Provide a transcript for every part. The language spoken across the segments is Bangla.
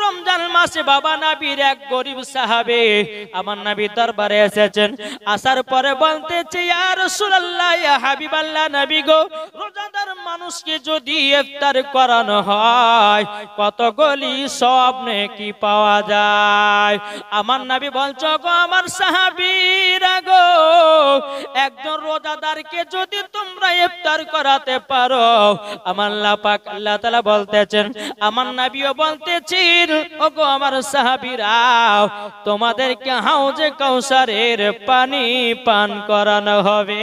রমজান মাসে বাবা নবীর এক গরিব সাহাবী আমার নবীর দরবারে এসেছেন। আসার পরে বলতেছে, ইয়া রাসূলুল্লাহ, ইয়া হাবিবাল্লাহ, নবী গো, রোজাদার মানুষকে যদি ইফতার করানো হয় কতগুলি সওয়াব নেকি পাওয়া যায়? আমার নবী বলছো, গো আমার সাহাবীরা গো, একজন রোজাদারকে যদি তোমরা ইফতার করাতে পারো, আমার আল্লাহ পাক আল্লাহ তাআলা বলতেছেন, আমার নবীও বলতেছেন, ওগো আমার সাহাবীরা, তোমাদেরকে হাউজে কাউসারের পানি পান করানো হবে।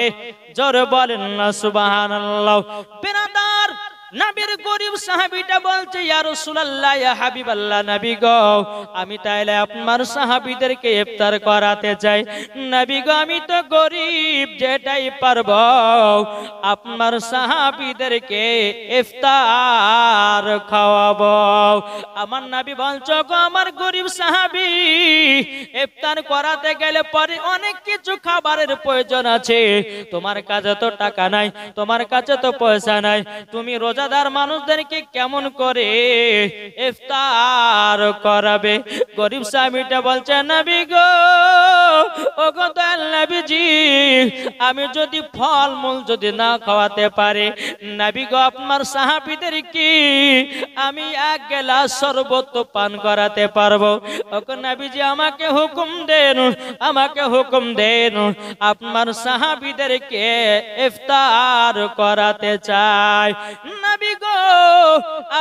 জোরে বলেন না সুবহানাল্লাহ। বিরাদার, নবীর গরিব সাহাবীটা বলছে, ইয়া রাসূলুল্লাহ, ইয়া হাবিবাল্লাহ, নবী গো, আমি তাইলে আপনার সাহাবীদেরকে ইফতার করাতে চাই। নবী গো, আমি তো গরিব, যেটাই পারবো আপনার সাহাবীদেরকে ইফতার খাওয়াবো। আমার নবী বলছো, গো আমার গরিব সাহাবী, ইফতার করাতে গেলে পরে অনেক কিছু খাবারের প্রয়োজন আছে। তোমার কাছে তো টাকা নাই, তোমার কাছে তো পয়সা নাই, তুমি রোজাদার মানুষদেরকে কেমন করে ইফতার করাবে? গরিব সাহাবীটা বলছে, নবী গো, ওগো দয়াল নবীজি, আমি যদি ফলমূল যদি না খাওয়াতে পারি, নবী গো, আপনার সাহাবীদেরকে আমি এক গ্লাস শরবত পান করাতে পারবো। ওগো নবীজি, আমাকে হুকুম দেন, আমাকে হুকুম দেন, আপনার সাহাবীদেরকে ইফতার করাতে চাই। নবী গো,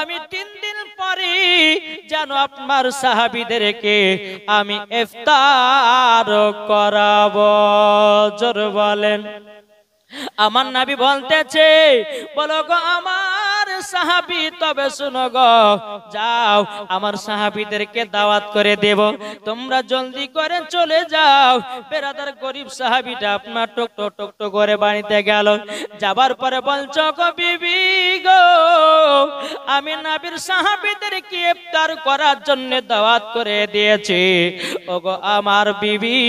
আমি 3 দিন পরে যেন আপনার সাহাবীদেরকে আমি ইফতার করাবো। জোরে বলেন। আমার নবী বলতেছে, বলো গো আমার সাহাবী, তবে শুনো গো, যাও আমার সাহাবীদেরকে দাওয়াত করে দেব, তোমরা জলদি করে চলে যাও। বেরাদার গরিব সাহাবীটা আপনার টুকটো টুকটো করে বাড়িতে গেল। যাবার পরে বলছো, গো বিবি গো, আমি নবীর সাহাবীদেরকে ইফতার করার জন্য দাওয়াত করে দিয়েছি। ওগো আমার বিবি,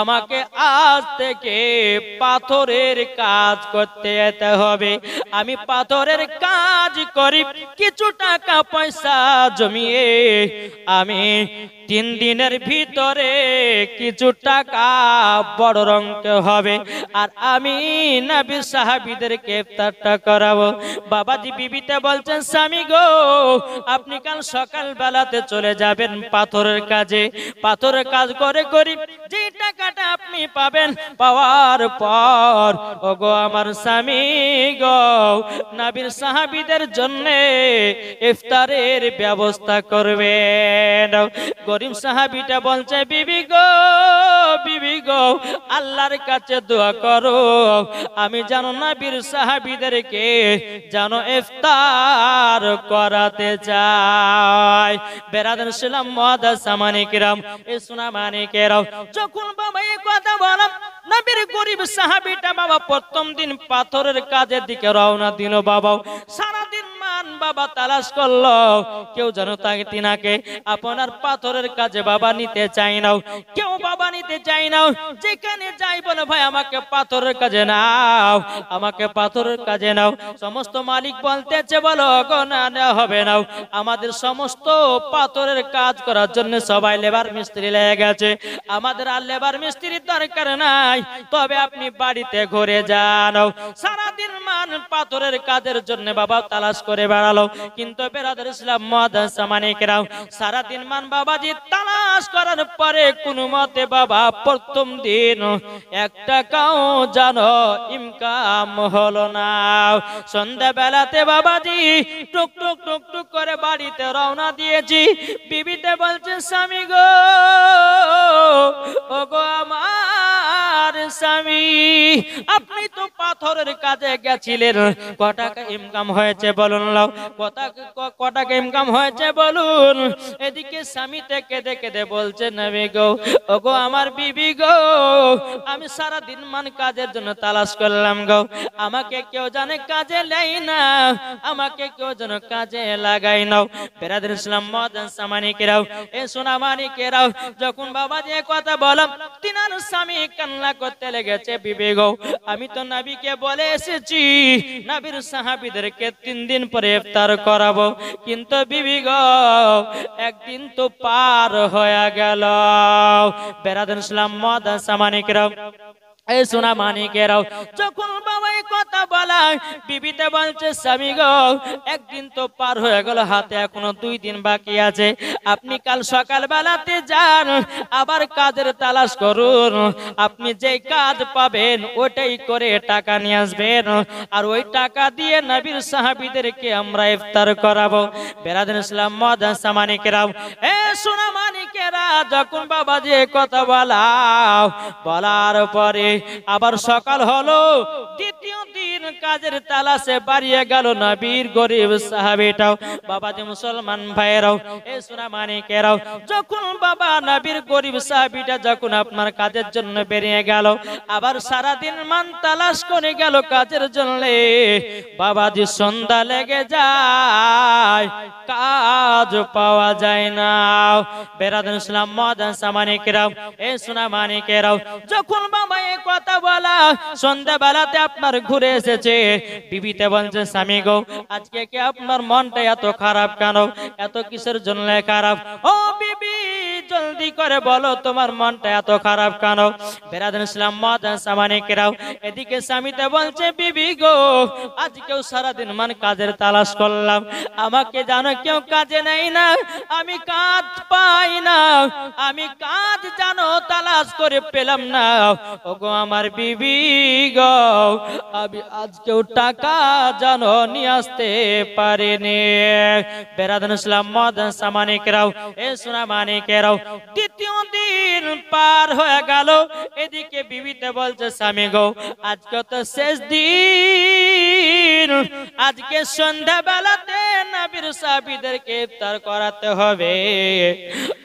আমাকে আজ থেকে পাথরের কাজ করতে যেতে হবে। আমি পাথরের কাজ করি, কিছু টাকা পয়সা জমিয়ে আমি 3 দিনের ভিতরে কিছু টাকা বড় রঙকে হবে, আর আমি নবী সাহাবীদেরকে ইফতারটা করাবো। বাবাজি বিবিতে বলছেন, স্বামী গো, আপনি কাল সকাল বেলাতে চলে যাবেন পাথরের কাজে। পাথরের কাজ করে করি যে টাকাটা আপনি পাবেন, পাওয়ার পর ওগো আমার স্বামী গো, নবীর সাহাবীদের জন্য ইফতারের ব্যবস্থা করবেন। গরিব সাহাবীটা বলছে, বিবি গো, বিবি গো, আল্লাহর কাছে দোয়া করো, আমি যেন নবীর সাহাবীদেরকে যেন ইফতার করাতে চাই। বেরাদার ইসলাম মুআদ্দাস সামানি কিরাম, এ সোনা মানিকেরাও, যখন বাবা এই কথা বললাম, নবীর গরিব সাহাবীটা বাবা প্রথম দিন পাথরের কাজের দিকে রওনা দিল। বাবা সারাদিন মান বাবা তালাশ করলো, কেউ যেন তাকে তিনাকে আপনার পাথরের কাজে বাবা নিতে চাই না, কেউ বাবা নিতে চাই না। যেখানে যাই বলে, ভাই আমাকে পাথরের কাজে নাও, আমাকে পাথরের কাজে নাও। সমস্ত মালিক বলতেছে, বলো গো না, নেওয়া হবে না, আমাদের সমস্ত পাথরের কাজ করার জন্য সবাই লেবার মিস্ত্রি লেগে গেছে, আমাদের আর লেবার মিস্ত্রির দরকার নাই, তবে আপনি বাড়িতে ঘুরে যান। সারাদিন মান পাথরের কাজের জন্য বাবা তালাশ করে বেড়ালো, কিন্তু বেরাদার ইসলাম মুআদ্দাস সামানিকেরাও, সারাদিন মান বাবাজি তালাশ করার পরে কোনো মতে বাবা প্রথম দিন 1 টাকাও জানো ইনকাম হলো না। সন্ধ্যা বেলাতে বাবাজি টুক টুক টুক টুক করে বাড়িতে রওনা দিয়েছি। বিবিতে বলছে, স্বামী গো, ওগো আমার স্বামী, আপনি তো পাথরের কাজে গেছিলেন, ক টাকা ইনকাম হয়েছে বলুন, ক টাকা ইনকাম হয়েছে বলুন। এদিকে স্বামী থেকে দেখে দে বলছে, নবী গো, ওগো আমার বিবি গো, আমি সারা দিন মান কাজের জন্য তালাশ করলাম গো, আমাকে কেউ জানে কাজে নেয় না, আমাকে কেউ যেন কাজে লাগাই নাও। বেরাদার ইসলাম মুআদ্দাস সামানিকেরাও, এ সোনা মানিকেরাও, যখন বাবা যে কথা বললাম, তিনার স্বামী কান্না করতে লেগেছে, বিবি গো, আমি তো নবী নবীকে বলে এসেছি নবীর সাহাবীদেরকে 3 দিন পরে ইফতার করাবো, কিন্তু বিবি গো একদিন তো পার হয়ে গেল। বেরাদান ইসলাম মাদান সামানিকরাও, এই সোনা মানিকেরাও, যখন বাবা এই কথা বলায় বিবিতে বলছে স্বামী গো একদিন তো পার হয়ে গেল, হাতে এখনো 2 দিন বাকি আছে, আপনি কাল সকাল বেলাতে যান আবার কাজের তালাশ করুন, আপনি যে কাজ পাবেন ওটাই করে টাকা নিয়ে আসবেন, আর ওই টাকা দিয়ে নবীর সাহাবীদেরকে আমরা ইফতার করাবো। বেরাদান ইসলাম মাদান সামানিকেরাও, এ সোনা মানিকেরা, যখন বাবা যে কথা বলার পরে আবার সকাল হলো, দ্বিতীয় দিন কাজের তালাশে বাড়িয়ে গেল নবীর গরিব সাহাবীটাও। বাবাজি মুসলমান ভাইরাও, এই সোনা মানিকেরাও, যখন বাবা নবীর গরিব সাহাবীটা যখন আপনার কাজের জন্য বেরিয়ে গেল, আবার সারা দিন মান তালাশ করে গেল কাজের জন্য, বাবাজি সন্ধ্যা লেগে যায়, কাজ পাওয়া যায় না। বেরাদান ইসলাম মাদান সামানিকেরাও, এই সোনা মানিকেরাও, যখন বাবা এই কথা বলা সন্ধ্যা বেলাতে আপনার ঘুরে এসেছে, বিবিতে বলছে স্বামী গো আজকে কি আপনার মনটা এত খারাপ কেন, এত কিসের জন্য খারাপ? ও বিবি জলদি করে বলো তোমার মনটা এত খারাপ কেন? বেরাদান ইসলাম মাদান সামানিকেরাও, এদিকে স্বামীতে বলছে বিবি গো আজকেও সারাদিন মান কাজের তালাশ করলাম, আমাকে জানো কেউ কাজে নেই না, আমি কাজ পাই না, আমি কাজ জানো তালাশ করে পেলাম না। ওগো আমার বিবি গো আমি আজকেও টাকা জানো নিয়ে আসতে পারিনি। বেরাদান ইসলাম মাদান সামানিকেরাও, এ সোনা মানিকেরাও, দ্বিতীয় দিন পার হয়ে গেল, এদিকে বিবিতে বলছে স্বামী গো আজকে তো শেষ দিন, আজকে সন্ধ্যা বেলাতে নবীর সাহাবীদেরকে ইফতার করাতে হবে।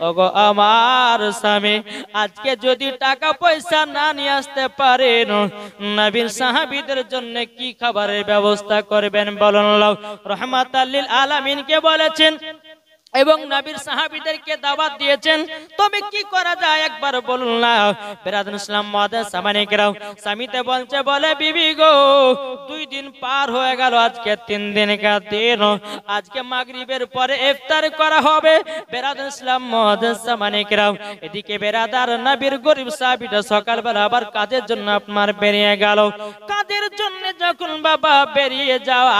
ওগো আমার স্বামী আজকে যদি টাকা পয়সা না নিয়ে আসতে পারেন নবীর সাহাবীদের জন্য কি খাবারের ব্যবস্থা করবেন বলুন? রহমাতাল লিল আলামিনকে বলেছেন এবং নবীর সাহাবীদেরকে দাওয়াত দিয়েছেন, তবে কি করা যায় একবার বলুন না। বেরাদান ইসলাম মাদান সামানিকেরাও, স্বামীতে বলছে বলে বিবি গো 2 দিন পার হয়ে গেল, আজকে 3 দিন দিন, আজকে মাগরিবের পরে ইফতার করা হবে। বেরাদান ইসলাম মাদান সামানিকেরাও, এদিকে বেরাদার নবীর গরিব সাহাবীটা সকালবেলা আবার কাজের জন্য আপনার বেরিয়ে গেল, কাজের জন্য যখন বাবা বেরিয়ে যাওয়া,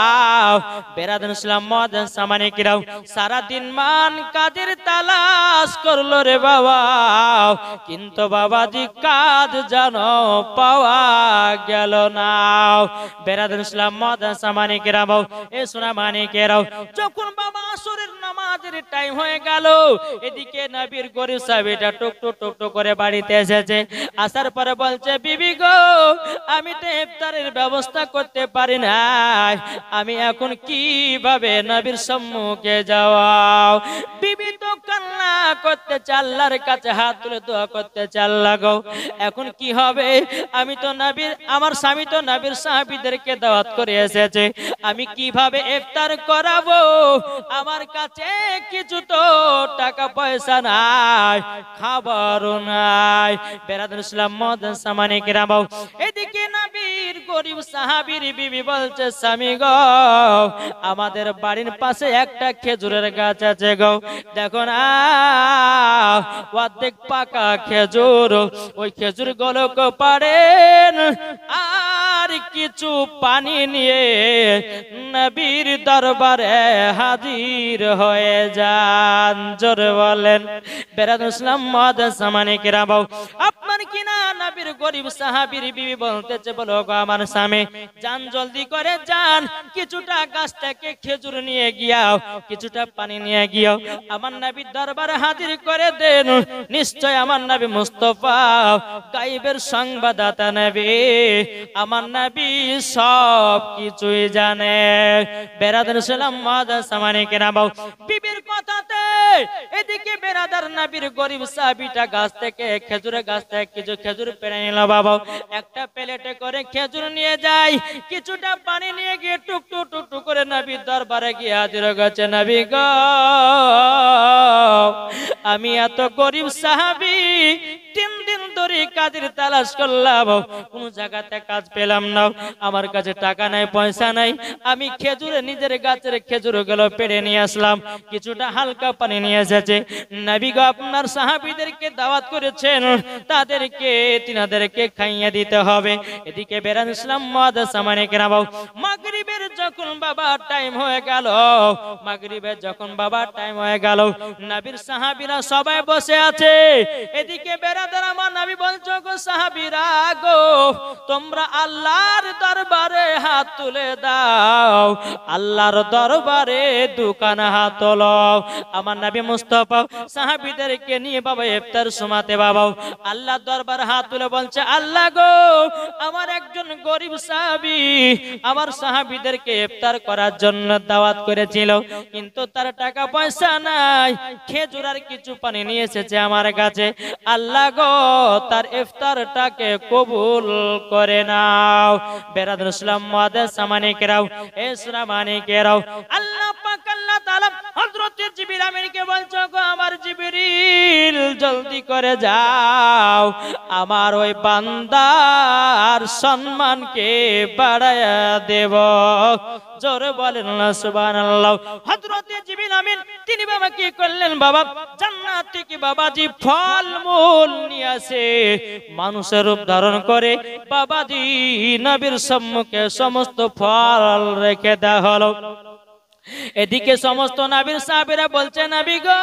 বেরাদান ইসলাম মাদান সামানিকেরাও সারা দিন মান কাজের তালাশ করলো রে বাবা, কিন্তু বাবাজি কাজ জানো পাওয়া গেল না। বেরাদান ইসলাম মাদান সামানিকেরাও, এ সোনা মানিকেরাও, যখন বাবা আসরের নামাজের টাইম হয়ে গেল, এদিকে নবীর গরিব সাহাবীটা টুক টুক টুক টুক করে বাড়িতে এসেছে, আসার পরে বলছে বিবি গো আমি তো ইফতারের ব্যবস্থা করতে পারি না, আমি এখন কিভাবে নবীর সম্মুখে যাওয়া? বিবি তো কান্না করতে আল্লাহর কাছে হাত তুলে দোয়া করতে আল্লাহ গো এখন কি হবে? আমি তো নবীর, আমার স্বামী তো নবীর সাহাবীদেরকে দাওয়াত করে এসেছে, আমি কিভাবে ইফতার করাবো? আমার কাছে কিছু তো টাকা পয়সা নাই, খাবারও নাই। বেরাদান ইসলাম মাদান সামানিকেরাও, এদিকে নবীর গরিব সাহাবীর বিবি বলছে স্বামী গো আমাদের বাড়ির পাশে একটা খেজুরের গাছ আছে গো, দেখো না অর্ধেক পাকা খেজুর, ওই খেজুর গুলোকে পারেন আর কিছু পানি নিয়ে নবীর দরবারে হাজির হয়ে যান। জোরে বলেন। বেরাদান ইসলাম মাদান সামানিকেরাও, আপনার কিনা নবীর গরিব সাহাবীর বিবি বলতেছে বলো গো আমার স্বামী যান জলদি করে যান, কিছুটা গাছ থেকে খেজুর নিয়ে গিয়াও, কিছুটা পানি নিয়ে গিয়াও আমার নবীর দরবারে হাজির করে দেন, নিশ্চয় আমার নবী মুস্তাফা গায়বের সংবাদদাতা নবী, আমার নবী সব কিছুই জানে। বেরাদান ইসলাম মাদান সামানিকেরাও, বিবির কথাতে এদিকে বেরাদার নবীর গরিব সাহাবীটা গাছ থেকে খেজুরের গাছ থেকে কিছু খেজুর পেড়ে নিল বাবা, একটা প্লেটে করে খেজুর নিয়ে যায়, কিছুটা পানি নিয়ে গিয়ে টুক টুক টুক টুক করে নবীর দরবারে গিয়ে হাজির হয়েছে। নবী গো আমি এত গরিব সাহাবী 3 দিন ধরে করি, কাজের তালাশ করলাম, কোন জায়গাতে কাজ পেলাম না, আমার কাছে টাকা নাই, পয়সা নাই, আমি খেজুরে নিজের গাছের খেজুর গুলো পেড়ে নিয়ে আসলাম, কিছুটা হালকা পানি নিয়ে এসেছে। নবী গো আপনার সাহাবীদেরকে দাওয়াত করেছেন, তাদেরকে তিনাদেরকে খাইয়ে দিতে হবে। এদিকে বেরান ইসলাম সামানে কেনাব, মাগরিবের যখন বাবা টাইম হয়ে গেল, মাগরিবের যখন বাবা টাইম হয়ে গেল, নবীর সাহাবীরা সবাই বসে আছে। এদিকে বেরাদার আমার নবী বলছো গো সাহাবীরা গো, তোমরা আল্লাহর দরবারে হাত তুলে দাও, আল্লাহর দরবারে দুখানা হাত তোলো। আমার নবী মুস্তাফা সাহাবীদেরকে নিয়ে বাবা ইফতার সমাতে বাবা আল্লাহর দরবারে হাত তুলে বলছে, আল্লাহ গো, আমার একজন গরিব সাহাবী আমার সাহাবীদেরকে ইফতার করার জন্য দাওয়াত করেছিল, কিন্তু তার টাকা পয়সা নাই, খেজুর আর কিছু পানি নিয়ে এসেছে আমার কাছে, আল্লাহ গো তার ইফতারটাকে কবুল করে নাও। বেরাদুল ইসলাম মুআদ্দাস সামানিকেরাও, ইসলামানিকেরাও, আল্লাহ পাক আল্লাহ তাআলা হযরত জিবরিল আমিনকে বলছো গো আমার জিবরিল জলদি করে যাও, আমার ওই বান্দার সম্মানকে বাড়ায়া দেব। জোরে বলেন না সুবহানাল্লাহ। হযরত জিবরিল আমিন তিনি বাবা কি করলেন, বাবা জান্নাত থেকে বাবাজি ফলমূল নিয়ে আসে, মানুষের রূপ ধারণ করে বাবাজি নবীর সম্মুখে সমস্ত ফল রেখে দেওয়া হলো। এদিকে সমস্ত নবীর সাহাবীরা বলছে, নবী গো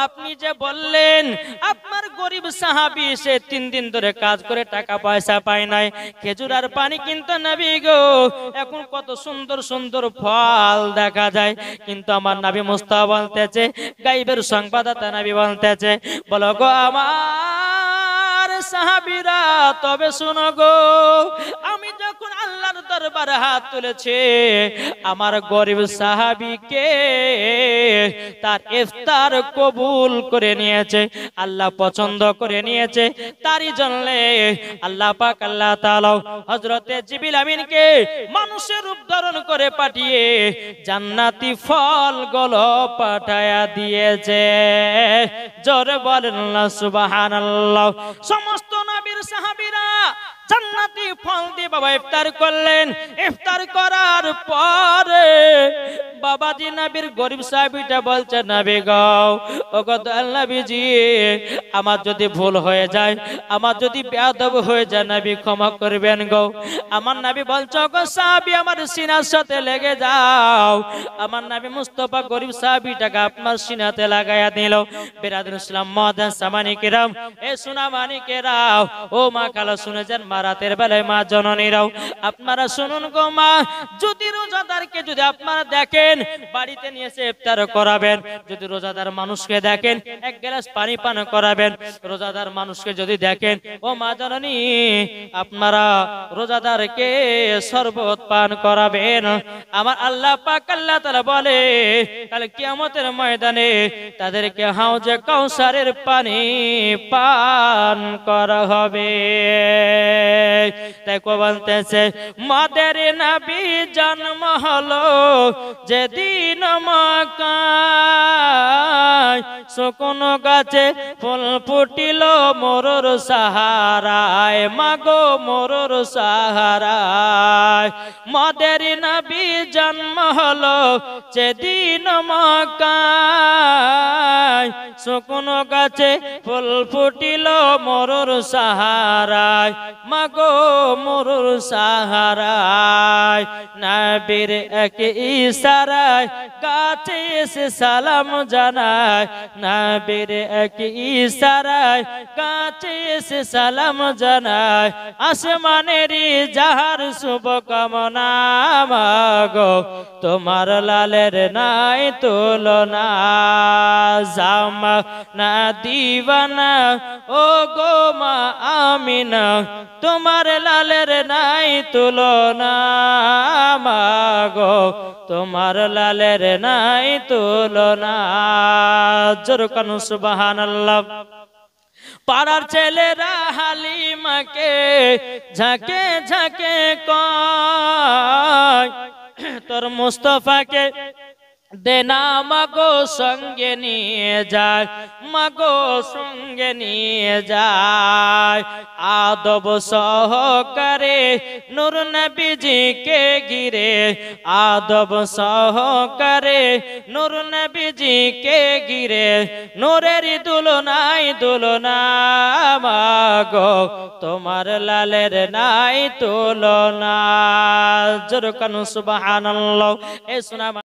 আপনি যে বললেন আপনার গরিব সাহাবী সে 3 দিন ধরে কাজ করে টাকা পয়সা পায় নাই, খেজুর আর পানি, কিন্তু নবী গো এখন কত সুন্দর সুন্দর ফল দেখা যায়, কিন্তু আমার নবী মুস্তাফা বলতেছে, গায়বের সংবাদদাতা নবী বলতেছে, বলো গো আমার সাহাবীরা তবে শুনো গো, আমি যখন আল্লাহর দরবারে হাত তুলেছে, আমার গরিব সাহাবীকে তার ইফতার কবুল করে নিয়েছে, আল্লাহ পছন্দ করে নিয়েছে, তারই জন্য আল্লাহ পাক আল্লাহ তাআলা হযরত জিবরিল আমিনকে মানুষের রূপ ধারণ করে পাঠিয়ে জান্নাতি ফলগুলো পাঠায়া দিয়েছে। জোরে বলেন না সুবহানাল্লাহ। সমস্ত নবীর সাহাবীরা জান্নাতি ফল দিয়ে বাবা ইফতার করলেন। ইফতার করার পরে বাবাজি নবীর গরিব সাহাবীটা বলছে, নবী গো ওগো দয়াল নবীজি, আমার যদি ভুল হয়ে যায়, আমার যদি বেয়াদব হয়ে যায়, নবী ক্ষমা করবেন গো। আমার নবী বলছে, ওগো সাহাবী আমার সিনার সাথে লেগে যাও। আমার নবী মুস্তাফা গরিব সাহাবীটাকে আপনার সিনাতে লাগায়া দিল। বিরাদুল ইসলাম মুআদ্দাস সামানিকেরাম, এ সোনা মানিকেরাও, ও মা খালা শুনেছেন, মা রাতের বেলায় মা জননীরাও আপনারা শুনুন গো মা, যদি রোজাদারকে যদি আপনারা দেখেন বাড়িতে নিয়ে এসে ইফতার করাবেন, যদি রোজাদার মানুষকে দেখেন এক গ্লাস পানি পান করাবেন, রোজাদার মানুষকে যদি দেখেন ও মা জননী আপনারা রোজাদারকে শরবত পান করাবেন। আমার আল্লাহ পাক আল্লাহ তাআলা বলে কাল কিয়ামতের ময়দানে তাদেরকে হাউজে কাউসারের পানি পান করা হবে। তাই কো বলতেছে, মাদের নবী জন্ম হলো যেদিন মক্কায়, শুকন গাছে ফুল ফুটিল মোরর সাহারায়, মাগো মোরর সাহারায়। মাদের নবী জন্ম হলো যেদিন মক্কায়, শুকন গাছে ফুল ফুটিল মোরর সাহারায়, মাগো মোরর সাহারায়। নবীর এক ইশারায় গাছে এসে সালাম জানায়, নবীর এক ইশারায় গাছে এসে সালাম জানায়, আসমানের যাহার শুভ কামনা, মাগো তোমার লালের নাই তুলনা, জামা না দিবানা ও গো মা আমিনা, তোমার লালের নাই তুলনা, মাগো তোমার লালের নাই তুলনা। জোরে কানু সুবহানাল্লাহ। পাড়ার ছেলেরা হালিমাকে ঝাঁকে ঝাঁকে কয়, তোর মুস্তাফাকে দেনা মাগো সঙ্গে নিয়ে যায়, মাগো সঙ্গে নিয়ে যায়। আদব সহকারে নূর নবীজিকে ঘিরে, আদব সহকারে নূর নবীজিকে ঘিরে, নূরের দুলনাই দুলনা মাগো তোমার লালের নাই তুলনা। জোরে কান সুবহানাল্লাহ। এই শোনা